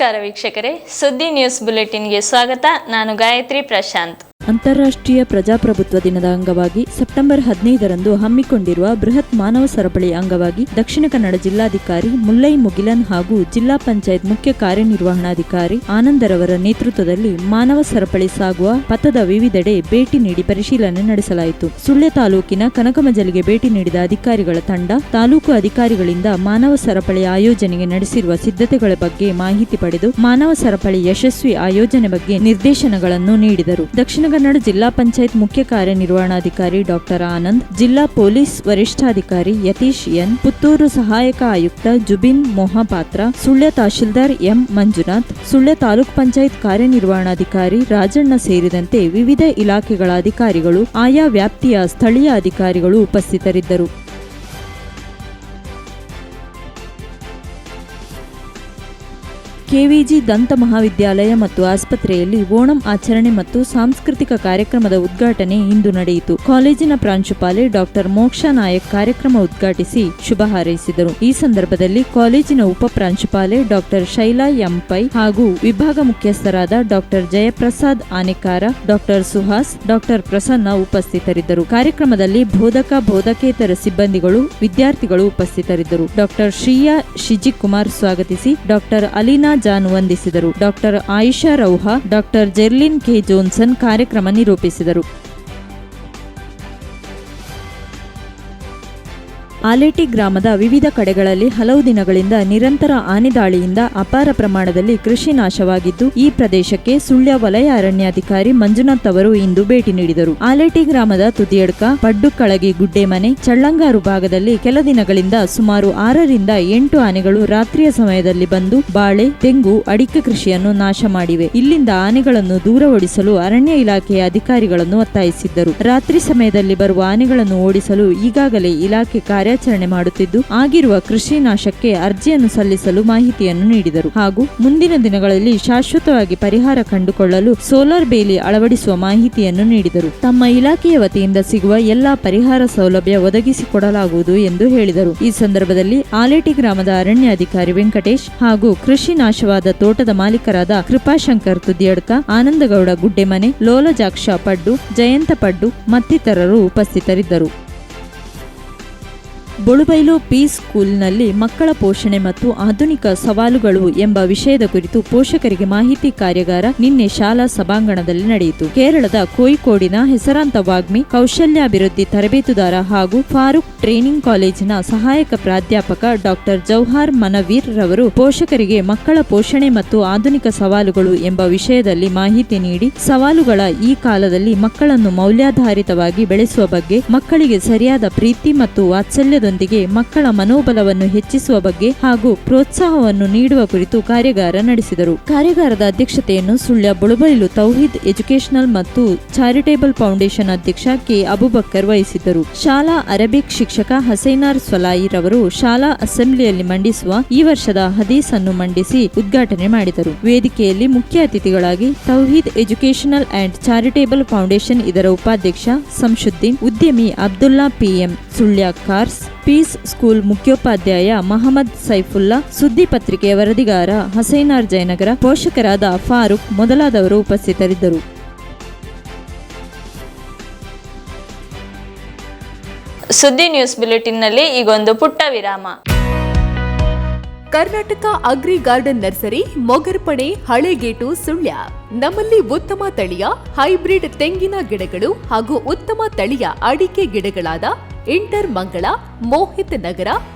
ನಮಸ್ಕಾರ ವೀಕ್ಷಕರೇ, ಸುದ್ದಿ ನ್ಯೂಸ್ ಬುಲೆಟಿನ್ಗೆ ಸ್ವಾಗತ. ನಾನು ಗಾಯತ್ರಿ ಪ್ರಶಾಂತ್. ಅಂತಾರಾಷ್ಟ್ರೀಯ ಪ್ರಜಾಪ್ರಭುತ್ವ ದಿನದ ಅಂಗವಾಗಿ ಸೆಪ್ಟೆಂಬರ್ 15ರಂದು ಹಮ್ಮಿಕೊಂಡಿರುವ ಬೃಹತ್ ಮಾನವ ಸರಪಳಿ ಅಂಗವಾಗಿ ದಕ್ಷಿಣ ಕನ್ನಡ ಜಿಲ್ಲಾಧಿಕಾರಿ ಮುಲ್ಲೈ ಮುಗಿಲನ್ ಹಾಗೂ ಜಿಲ್ಲಾ ಪಂಚಾಯತ್ ಮುಖ್ಯ ಕಾರ್ಯನಿರ್ವಹಣಾಧಿಕಾರಿ ಆನಂದರವರ ನೇತೃತ್ವದಲ್ಲಿ ಮಾನವ ಸರಪಳಿ ಸಾಗುವ ಪಥದ ವಿವಿಧೆಡೆ ಭೇಟಿ ನೀಡಿ ಪರಿಶೀಲನೆ ನಡೆಸಲಾಯಿತು. ಸುಳ್ಯ ತಾಲೂಕಿನ ಕನಕಮಜಲಿಗೆ ಭೇಟಿ ನೀಡಿದ ಅಧಿಕಾರಿಗಳ ತಂಡ ತಾಲೂಕು ಅಧಿಕಾರಿಗಳಿಂದ ಮಾನವ ಸರಪಳಿ ಆಯೋಜನೆಗೆ ನಡೆಸಿರುವ ಸಿದ್ಧತೆಗಳ ಬಗ್ಗೆ ಮಾಹಿತಿ ಪಡೆದು ಮಾನವ ಸರಪಳಿ ಯಶಸ್ವಿ ಆಯೋಜನೆ ಬಗ್ಗೆ ನಿರ್ದೇಶನಗಳನ್ನು ನೀಡಿದರು. ದಕ್ಷಿಣ ಕನ್ನಡ ಜಿಲ್ಲಾ ಪಂಚಾಯತ್ ಮುಖ್ಯ ಕಾರ್ಯನಿರ್ವಹಣಾಧಿಕಾರಿ ಡಾಕ್ಟರ್ ಆನಂದ್, ಜಿಲ್ಲಾ ಪೊಲೀಸ್ ವರಿಷ್ಠಾಧಿಕಾರಿ ಯತೀಶ್ ಎನ್, ಪುತ್ತೂರು ಸಹಾಯಕ ಆಯುಕ್ತ ಜುಬಿನ್ ಮೊಹಾಪಾತ್ರ, ಸುಳ್ಯ ತಹಶೀಲ್ದಾರ್ ಎಂ ಮಂಜುನಾಥ್, ಸುಳ್ಯ ತಾಲೂಕ್ ಪಂಚಾಯತ್ ಕಾರ್ಯನಿರ್ವಹಣಾಧಿಕಾರಿ ರಾಜಣ್ಣ ಸೇರಿದಂತೆ ವಿವಿಧ ಇಲಾಖೆಗಳ ಅಧಿಕಾರಿಗಳು, ಆಯಾ ವ್ಯಾಪ್ತಿಯ ಸ್ಥಳೀಯ ಅಧಿಕಾರಿಗಳು ಉಪಸ್ಥಿತರಿದ್ದರು. ಕೆವಿಜಿ ದಂತ ಮಹಾವಿದ್ಯಾಲಯ ಮತ್ತು ಆಸ್ಪತ್ರೆಯಲ್ಲಿ ಓಣಂ ಆಚರಣೆ ಮತ್ತು ಸಾಂಸ್ಕೃತಿಕ ಕಾರ್ಯಕ್ರಮದ ಉದ್ಘಾಟನೆ ಇಂದು ನಡೆಯಿತು. ಕಾಲೇಜಿನ ಪ್ರಾಂಶುಪಾಲೆ ಡಾಕ್ಟರ್ ಮೋಕ್ಷಾ ನಾಯಕ್ ಕಾರ್ಯಕ್ರಮ ಉದ್ಘಾಟಿಸಿ ಶುಭ ಹಾರೈಸಿದರು. ಈ ಸಂದರ್ಭದಲ್ಲಿ ಕಾಲೇಜಿನ ಉಪ ಪ್ರಾಂಶುಪಾಲೆ ಡಾಕ್ಟರ್ ಶೈಲಾ ಎಂಪೈ ಹಾಗೂ ವಿಭಾಗ ಮುಖ್ಯಸ್ಥರಾದ doctor Jayaprasad Anekara, doctor Suhas, doctor Prasanna ಉಪಸ್ಥಿತರಿದ್ದರು. ಕಾರ್ಯಕ್ರಮದಲ್ಲಿ ಬೋಧಕೇತರ ಸಿಬ್ಬಂದಿಗಳು, ವಿದ್ಯಾರ್ಥಿಗಳು ಉಪಸ್ಥಿತರಿದ್ದರು. ಡಾಕ್ಟರ್ ಶ್ರೀಯಾ ಶಿಜಿಕುಮಾರ್ ಸ್ವಾಗತಿಸಿ ಡಾಕ್ಟರ್ ಅಲಿನಾ ಜಾನ್ ವಂದಿಸಿದರು. ಡಾಕ್ಟರ್ ಆಯಿಷಾ ರೌಹಾ, ಡಾಕ್ಟರ್ ಜೆರ್ಲಿನ್ ಕೆ ಜೋನ್ಸನ್ ಕಾರ್ಯಕ್ರಮ ನಿರೂಪಿಸಿದರು. ಆಲೇಟಿ ಗ್ರಾಮದ ವಿವಿಧ ಕಡೆಗಳಲ್ಲಿ ಹಲವು ದಿನಗಳಿಂದ ನಿರಂತರ ಆನೆ ದಾಳಿಯಿಂದ ಅಪಾರ ಪ್ರಮಾಣದಲ್ಲಿ ಕೃಷಿ ನಾಶವಾಗಿದ್ದು, ಈ ಪ್ರದೇಶಕ್ಕೆ ಸುಳ್ಯ ವಲಯ ಅರಣ್ಯಾಧಿಕಾರಿ ಮಂಜುನಾಥ್ ಅವರು ಇಂದು ಭೇಟಿ ನೀಡಿದರು. ಆಲೇಟಿ ಗ್ರಾಮದ ತುದಿಯಡ್ಕ, ಪಡ್ಡುಕಳಗಿ ಗುಡ್ಡೆಮನೆ, ಚಳ್ಳಂಗಾರು ಭಾಗದಲ್ಲಿ ಕೆಲ ದಿನಗಳಿಂದ ಸುಮಾರು 6ರಿಂದ 8 ಆನೆಗಳು ರಾತ್ರಿಯ ಸಮಯದಲ್ಲಿ ಬಂದು ಬಾಳೆ, ತೆಂಗು, ಅಡಿಕೆ ಕೃಷಿಯನ್ನು ನಾಶ ಮಾಡಿವೆ. ಇಲ್ಲಿಂದ ಆನೆಗಳನ್ನು ದೂರ ಓಡಿಸಲು ಅರಣ್ಯ ಇಲಾಖೆಯ ಅಧಿಕಾರಿಗಳನ್ನು ಒತ್ತಾಯಿಸಿದ್ದರು. ರಾತ್ರಿ ಸಮಯದಲ್ಲಿ ಬರುವ ಆನೆಗಳನ್ನು ಓಡಿಸಲು ಈಗಾಗಲೇ ಇಲಾಖೆ ಕಾರ್ಯಾಚರಣೆ ಮಾಡುತ್ತಿದ್ದು, ಆಗಿರುವ ಕೃಷಿ ನಾಶಕ್ಕೆ ಅರ್ಜಿಯನ್ನು ಸಲ್ಲಿಸಲು ಮಾಹಿತಿಯನ್ನು ನೀಡಿದರು. ಹಾಗೂ ಮುಂದಿನ ದಿನಗಳಲ್ಲಿ ಶಾಶ್ವತವಾಗಿ ಪರಿಹಾರ ಕಂಡುಕೊಳ್ಳಲು ಸೋಲಾರ್ ಬೇಲಿ ಅಳವಡಿಸುವ ಮಾಹಿತಿಯನ್ನು ನೀಡಿದರು. ತಮ್ಮ ಇಲಾಖೆಯ ವತಿಯಿಂದ ಸಿಗುವ ಎಲ್ಲಾ ಪರಿಹಾರ ಸೌಲಭ್ಯ ಒದಗಿಸಿಕೊಡಲಾಗುವುದು ಎಂದು ಹೇಳಿದರು. ಈ ಸಂದರ್ಭದಲ್ಲಿ ಆಲೇಟಿ ಗ್ರಾಮದ ಅರಣ್ಯಾಧಿಕಾರಿ ವೆಂಕಟೇಶ್ ಹಾಗೂ ಕೃಷಿ ನಾಶವಾದ ತೋಟದ ಮಾಲೀಕರಾದ ಕೃಪಾಶಂಕರ್ ತುದಿಯಡ್ಕ, ಆನಂದಗೌಡ ಗುಡ್ಡೆಮನೆ, ಲೋಲಜಾಕ್ಷ ಪಡ್ಡು, ಜಯಂತ ಪಡ್ಡು ಮತ್ತಿತರರು ಉಪಸ್ಥಿತರಿದ್ದರು. ಬೊಳುಬೈಲು ಪೀಸ್ ಸ್ಕೂಲ್ನಲ್ಲಿ ಮಕ್ಕಳ ಪೋಷಣೆ ಮತ್ತು ಆಧುನಿಕ ಸವಾಲುಗಳು ಎಂಬ ವಿಷಯದ ಕುರಿತು ಪೋಷಕರಿಗೆ ಮಾಹಿತಿ ಕಾರ್ಯಾಗಾರ ನಿನ್ನೆ ಶಾಲಾ ಸಭಾಂಗಣದಲ್ಲಿ ನಡೆಯಿತು. ಕೇರಳದ ಕೋಯಿಕೋಡಿನ ಹೆಸರಾಂತ ವಾಗ್ಮಿ, ಕೌಶಲ್ಯಾಭಿವೃದ್ಧಿ ತರಬೇತುದಾರ ಹಾಗೂ ಫಾರೂಕ್ ಟ್ರೈನಿಂಗ್ ಕಾಲೇಜಿನ ಸಹಾಯಕ ಪ್ರಾಧ್ಯಾಪಕ ಡಾಕ್ಟರ್ ಜೌಹಾರ್ ಮನವೀರ್ ರವರು ಪೋಷಕರಿಗೆ ಮಕ್ಕಳ ಪೋಷಣೆ ಮತ್ತು ಆಧುನಿಕ ಸವಾಲುಗಳು ಎಂಬ ವಿಷಯದಲ್ಲಿ ಮಾಹಿತಿ ನೀಡಿ, ಸವಾಲುಗಳ ಈ ಕಾಲದಲ್ಲಿ ಮಕ್ಕಳನ್ನು ಮೌಲ್ಯಾಧಾರಿತವಾಗಿ ಬೆಳೆಸುವ ಬಗ್ಗೆ, ಮಕ್ಕಳಿಗೆ ಸರಿಯಾದ ಪ್ರೀತಿ ಮತ್ತು ವಾತ್ಸಲ್ಯದೊಂದಿಗೆ ಮಕ್ಕಳ ಮನೋಬಲವನ್ನು ಹೆಚ್ಚಿಸುವ ಬಗ್ಗೆ ಹಾಗೂ ಪ್ರೋತ್ಸಾಹವನ್ನು ನೀಡುವ ಕುರಿತು ಕಾರ್ಯಾಗಾರ ನಡೆಸಿದರು. ಕಾರ್ಯಾಗಾರದ ಅಧ್ಯಕ್ಷತೆಯನ್ನು ಸುಳ್ಯ ಬೊಳುಬೈಲು ತೌಹೀದ್ ಎಜುಕೇಶನಲ್ ಮತ್ತು ಚಾರಿಟೇಬಲ್ ಫೌಂಡೇಶನ್ ಅಧ್ಯಕ್ಷ ಕೆ ಅಬುಬಕ್ಕರ್ ವಹಿಸಿದ್ದರು. ಶಾಲಾ ಅರಬಿಕ್ ಶಿಕ್ಷಕ ಹಸೈನಾರ್ ಸ್ವಲಾಯಿ ರವರು ಶಾಲಾ ಅಸೆಂಬ್ಲಿಯಲ್ಲಿ ಮಂಡಿಸುವ ಈ ವರ್ಷದ ಹದೀಸ್ ಅನ್ನು ಮಂಡಿಸಿ ಉದ್ಘಾಟನೆ ಮಾಡಿದರು. ವೇದಿಕೆಯಲ್ಲಿ ಮುಖ್ಯ ಅತಿಥಿಗಳಾಗಿ Tauheed educational and charitable foundation ಇದರ ಉಪಾಧ್ಯಕ್ಷ ಸಂಶುದ್ದೀನ್, ಉದ್ಯಮಿ ಅಬ್ದುಲ್ಲಾ ಪಿಎಂ, ಸುಳ್ಯ ಕಾರ್ಸ್ ಪೀಸ್ ಸ್ಕೂಲ್ ಮುಖ್ಯೋಪಾಧ್ಯಾಯ ಮಹಮ್ಮದ್ ಸೈಫುಲ್ಲಾ, ಸುದ್ದಿ ಪತ್ರಿಕೆಯ ವರದಿಗಾರ ಹಸೈನಾರ್ ಜಯನಗರ, ಪೋಷಕರಾದ ಫಾರೂಕ್ ಮೊದಲಾದವರು ಉಪಸ್ಥಿತರಿದ್ದರು. ಸುದ್ದಿ ನ್ಯೂಸ್ ಬುಲೆಟಿನ್ನಲ್ಲಿ ಈಗೊಂದು ಪುಟ್ಟ ವಿರಾಮ. Karnataka agri garden nursery, Mogarpane, Halegate, Sullia. ನಮ್ಮಲ್ಲಿ ಉತ್ತಮ ತಳಿಯ ಹೈಬ್ರಿಡ್ ತೆಂಗಿನ ಗಿಡಗಳು ಹಾಗೂ ಉತ್ತಮ ತಳಿಯ ಅಡಿಕೆ ಗಿಡಗಳಾದ ಇಂಟರ್ ಮಂಗಳ, ಮೋಹಿತ್ ನಗರ,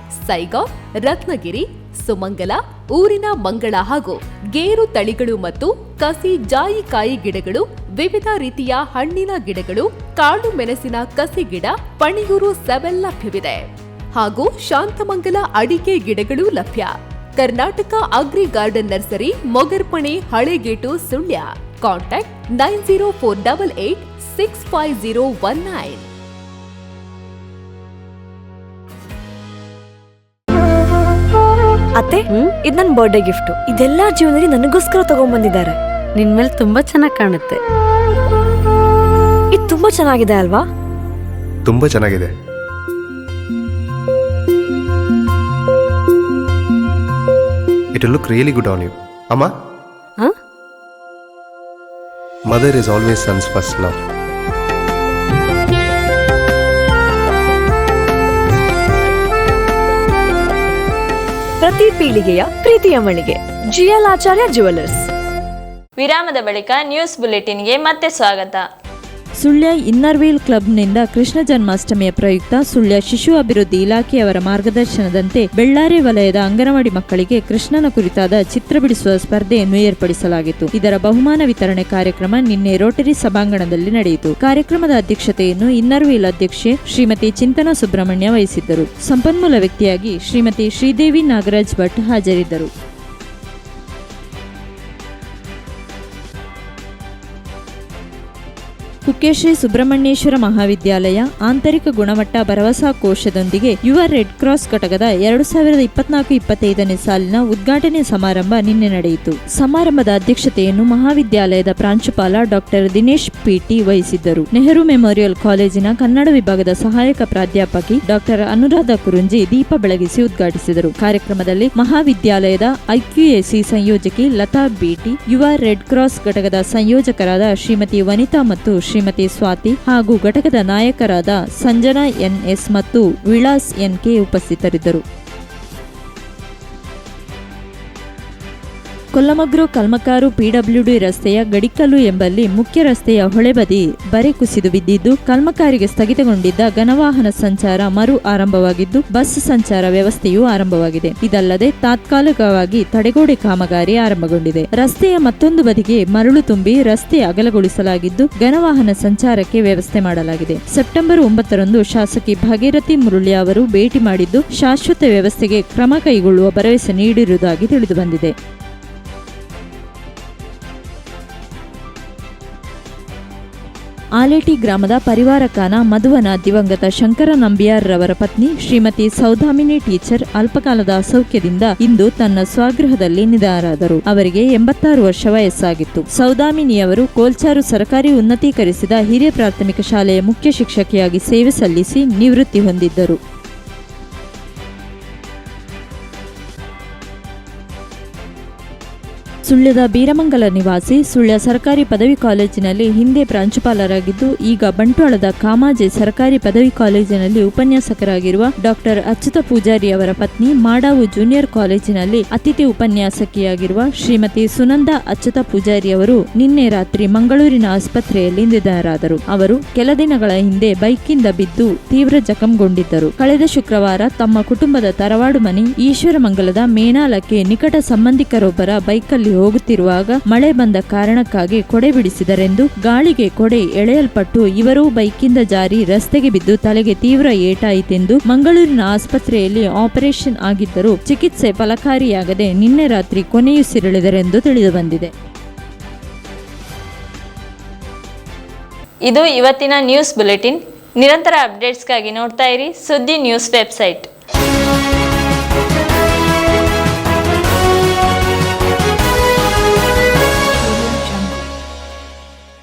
ಸೈಗಾವ್, ರತ್ನಗಿರಿ, ಸುಮಂಗಲ, ಊರಿನ ಮಂಗಳ ಹಾಗೂ ಗೇರು ತಳಿಗಳು ಮತ್ತು ಕಸಿ ಜಾಯಿಕಾಯಿ ಗಿಡಗಳು, ವಿವಿಧ ರೀತಿಯ ಹಣ್ಣಿನ ಗಿಡಗಳು, ಕಾಳು ಮೆಣಸಿನ ಕಸಿ ಗಿಡ, ಪಣಿಯೂರು 7 ಲಭ್ಯವಿದೆ. ಹಾಗೂ ಶಾಂತಮಂಗಲ ಅಡಿಕೆ ಗಿಡಗಳು ಲಭ್ಯ. Karnataka agri garden nursery, Mogarpane, Halegate, Sullia. Contact 9048865019. ಅತ್ತೆ, ಇದು ನನ್ನ ಬರ್ಡೇ ಗಿಫ್ಟ್. ಇದೆಲ್ಲ ಜೀವನದಲ್ಲಿ ನನಗೋಸ್ಕರ ತಗೊಂಡ್ಬಂದಿದ್ದಾರೆ. ನಿನ್ ಮೇಲೆ ತುಂಬಾ ಚೆನ್ನಾಗಿ ಕಾಣುತ್ತೆ. ಇದು ತುಂಬಾ ಚೆನ್ನಾಗಿದೆ ಅಲ್ವಾ? ತುಂಬಾ ಚೆನ್ನಾಗಿದೆ. It will look really good on you. ಅಮ್ಮ, ಹಾ? Mother is always sons first love. ಪ್ರತಿ ಪೀಳಿಗೆಯ ಪ್ರೀತಿಯ ಮಳಿಗೆ ಜಿಎಲ್ ಆಚಾರ್ಯ ಜುವೆಲ್ಲರ್ಸ್. ವಿರಾಮದ ಬಳಿಕ ನ್ಯೂಸ್ ಬುಲೆಟಿನ್ಗೆ ಮತ್ತೆ ಸ್ವಾಗತ. ಸುಳ್ಯ ಇನ್ನರ್ವೀಲ್ ಕ್ಲಬ್ನಿಂದ ಕೃಷ್ಣ ಜನ್ಮಾಷ್ಟಮಿಯ ಪ್ರಯುಕ್ತ ಸುಳ್ಯ ಶಿಶು ಅಭಿವೃದ್ಧಿ ಇಲಾಖೆಯವರ ಮಾರ್ಗದರ್ಶನದಂತೆ ಬೆಳ್ಳಾರಿ ವಲಯದ ಅಂಗನವಾಡಿ ಮಕ್ಕಳಿಗೆ ಕೃಷ್ಣನ ಕುರಿತಾದ ಚಿತ್ರ ಬಿಡಿಸುವ ಸ್ಪರ್ಧೆಯನ್ನು ಏರ್ಪಡಿಸಲಾಗಿತ್ತು. ಇದರ ಬಹುಮಾನ ವಿತರಣೆ ಕಾರ್ಯಕ್ರಮ ನಿನ್ನೆ ರೋಟರಿ ಸಭಾಂಗಣದಲ್ಲಿ ನಡೆಯಿತು. ಕಾರ್ಯಕ್ರಮದ ಅಧ್ಯಕ್ಷತೆಯನ್ನು ಇನ್ನರ್ವೀಲ್ ಅಧ್ಯಕ್ಷೆ ಶ್ರೀಮತಿ ಚಿಂತನಾ ಸುಬ್ರಹ್ಮಣ್ಯ ವಹಿಸಿದ್ದರು. ಸಂಪನ್ಮೂಲ ವ್ಯಕ್ತಿಯಾಗಿ ಶ್ರೀಮತಿ ಶ್ರೀದೇವಿ ನಾಗರಾಜ್ ಭಟ್ ಹಾಜರಿದ್ದರು. ಕುಕ್ಕೆಶ್ರೀ ಸುಬ್ರಹ್ಮಣ್ಯೇಶ್ವರ ಮಹಾವಿದ್ಯಾಲಯ ಆಂತರಿಕ ಗುಣಮಟ್ಟ ಭರವಸಾ ಕೋಶದೊಂದಿಗೆ ಯುವ ರೆಡ್ ಕ್ರಾಸ್ ಘಟಕದ 2024-25ನೇ ಸಾಲಿನ ಉದ್ಘಾಟನೆ ಸಮಾರಂಭ ನಿನ್ನೆ ನಡೆಯಿತು. ಸಮಾರಂಭದ ಅಧ್ಯಕ್ಷತೆಯನ್ನು ಮಹಾವಿದ್ಯಾಲಯದ ಪ್ರಾಂಶುಪಾಲ ಡಾಕ್ಟರ್ ದಿನೇಶ್ ಪಿಟಿ ವಹಿಸಿದ್ದರು. ನೆಹರು ಮೆಮೋರಿಯಲ್ ಕಾಲೇಜಿನ ಕನ್ನಡ ವಿಭಾಗದ ಸಹಾಯಕ ಪ್ರಾಧ್ಯಾಪಕಿ ಡಾಕ್ಟರ್ ಅನುರಾಧ ಕುರುಂಜಿ ದೀಪ ಬೆಳಗಿಸಿ ಉದ್ಘಾಟಿಸಿದರು. ಕಾರ್ಯಕ್ರಮದಲ್ಲಿ ಮಹಾವಿದ್ಯಾಲಯದ ಐಕ್ಯುಎಸಿ ಸಂಯೋಜಕಿ ಲತಾ ಬಿಟಿ, ಯುವ ರೆಡ್ ಕ್ರಾಸ್ ಘಟಕದ ಸಂಯೋಜಕರಾದ ಶ್ರೀಮತಿ ವನಿತಾ ಮತ್ತು ಶ್ರೀಮತಿ ಸ್ವಾತಿ ಹಾಗೂ ಘಟಕದ ನಾಯಕರಾದ ಸಂಜನಾ ಎನ್ಎಸ್ ಮತ್ತು ವಿಳಾಸ್ ಎನ್ಕೆ ಉಪಸ್ಥಿತರಿದ್ದರು. ಕೊಲ್ಲಮಗ್ರು ಕಲ್ಮಕಾರು ಪಿಡಬ್ಲ್ಯೂಡಿ ರಸ್ತೆಯ ಗಡಿಕಲ್ಲು ಎಂಬಲ್ಲಿ ಮುಖ್ಯ ರಸ್ತೆಯ ಹೊಳೆಬದಿ ಬರೆ ಕುಸಿದು ಬಿದ್ದಿದ್ದು ಕಲ್ಮಕಾರಿಗೆ ಸ್ಥಗಿತಗೊಂಡಿದ್ದ ಘನವಾಹನ ಸಂಚಾರ ಮರು ಆರಂಭವಾಗಿದ್ದು ಬಸ್ ಸಂಚಾರ ವ್ಯವಸ್ಥೆಯೂ ಆರಂಭವಾಗಿದೆ. ಇದಲ್ಲದೆ ತಾತ್ಕಾಲಿಕವಾಗಿ ತಡೆಗೋಡೆ ಕಾಮಗಾರಿ ಆರಂಭಗೊಂಡಿದೆ. ರಸ್ತೆಯ ಮತ್ತೊಂದು ಬದಿಗೆ ಮರಳು ತುಂಬಿ ರಸ್ತೆ ಅಗಲಗೊಳಿಸಲಾಗಿದ್ದು ಘನವಾಹನ ಸಂಚಾರಕ್ಕೆ ವ್ಯವಸ್ಥೆ ಮಾಡಲಾಗಿದೆ. ಸೆಪ್ಟೆಂಬರ್ 9ರಂದು ಶಾಸಕಿ ಭಾಗೀರಥಿ ಮುರುಳ್ಯ ಅವರು ಭೇಟಿ ಮಾಡಿದ್ದು ಶಾಶ್ವತ ವ್ಯವಸ್ಥೆಗೆ ಕ್ರಮ ಕೈಗೊಳ್ಳುವ ಭರವಸೆ ನೀಡಿರುವುದಾಗಿ ತಿಳಿದುಬಂದಿದೆ. ಆಲೇಟಿ ಗ್ರಾಮದ ಪರಿವಾರಕಾನ ಮಧುವನ ದಿವಂಗತ ಶಂಕರ ನಂಬಿಯಾರ್ ರವರ ಪತ್ನಿ ಶ್ರೀಮತಿ ಸೌದಾಮಿನಿ ಟೀಚರ್ ಅಲ್ಪಕಾಲದ ಅಸೌಖ್ಯದಿಂದ ಇಂದು ತನ್ನ ಸ್ವಗೃಹದಲ್ಲಿ ನಿಧನರಾದರು. ಅವರಿಗೆ 86 ವರ್ಷ ವಯಸ್ಸಾಗಿತ್ತು. ಸೌದಾಮಿನಿಯವರು ಕೋಲ್ಚಾರು ಸರ್ಕಾರಿ ಉನ್ನತೀಕರಿಸಿದ ಹಿರಿಯ ಪ್ರಾಥಮಿಕ ಶಾಲೆಯ ಮುಖ್ಯ ಶಿಕ್ಷಕಿಯಾಗಿ ಸೇವೆ ಸಲ್ಲಿಸಿ ನಿವೃತ್ತಿ ಹೊಂದಿದ್ದರು. ಸುಳ್ಯದ ಬೀರಮಂಗಲ ನಿವಾಸಿ, ಸುಳ್ಯ ಸರ್ಕಾರಿ ಪದವಿ ಕಾಲೇಜಿನಲ್ಲಿ ಹಿಂದೆ ಪ್ರಾಂಶುಪಾಲರಾಗಿದ್ದು ಈಗ ಬಂಟ್ವಾಳದ ಕಾಮಾಜೆ ಸರ್ಕಾರಿ ಪದವಿ ಕಾಲೇಜಿನಲ್ಲಿ ಉಪನ್ಯಾಸಕರಾಗಿರುವ ಡಾಕ್ಟರ್ ಅಚ್ಯುತ ಪೂಜಾರಿ ಅವರ ಪತ್ನಿ, ಮಾಡಾವು ಜೂನಿಯರ್ ಕಾಲೇಜಿನಲ್ಲಿ ಅತಿಥಿ ಉಪನ್ಯಾಸಕಿಯಾಗಿರುವ ಶ್ರೀಮತಿ ಸುನಂದಾ ಅಚ್ಯುತ ಪೂಜಾರಿ ಅವರು ನಿನ್ನೆ ರಾತ್ರಿ ಮಂಗಳೂರಿನ ಆಸ್ಪತ್ರೆಯಲ್ಲಿ ನಿಧನರಾದರು. ಅವರು ಕೆಲ ದಿನಗಳ ಹಿಂದೆ ಬೈಕ್ನಿಂದ ಬಿದ್ದು ತೀವ್ರ ಜಖಂಗೊಂಡಿದ್ದರು. ಕಳೆದ ಶುಕ್ರವಾರ ತಮ್ಮ ಕುಟುಂಬದ ತರವಾಡು ಮನೆ ಈಶ್ವರಮಂಗಲದ ಮೇಣಾಲಕ್ಕೆ ನಿಕಟ ಸಂಬಂಧಿಕರೊಬ್ಬರ ಬೈಕಲ್ಲಿ ಹೋಗುತ್ತಿರುವಾಗ ಮಳೆ ಬಂದ ಕಾರಣಕ್ಕಾಗಿ ಕೊಡೆ ಬಿಡಿಸಿದರೆಂದು ಗಾಳಿಗೆ ಕೊಡೆ ಎಳೆಯಲ್ಪಟ್ಟು ಇವರು ಬೈಕಿಂದ ಜಾರಿ ರಸ್ತೆಗೆ ಬಿದ್ದು ತಲೆಗೆ ತೀವ್ರ ಏಟಾಯಿತೆಂದು ಮಂಗಳೂರಿನ ಆಸ್ಪತ್ರೆಯಲ್ಲಿ ಆಪರೇಷನ್ ಆಗಿದ್ದರೂ ಚಿಕಿತ್ಸೆ ಫಲಕಾರಿಯಾಗದೆ ನಿನ್ನೆ ರಾತ್ರಿ ಕೊನೆಯುಸಿರೆಳೆದರೆಂದು ತಿಳಿದುಬಂದಿದೆ. ಇದು ಇವತ್ತಿನ ನ್ಯೂಸ್ ಬುಲೆಟಿನ್. ನಿರಂತರ ಅಪ್ಡೇಟ್ಸ್ಗಾಗಿ ನೋಡ್ತಾ ಇರಿ ಸುದ್ದಿ ನ್ಯೂಸ್ ವೆಬ್ಸೈಟ್.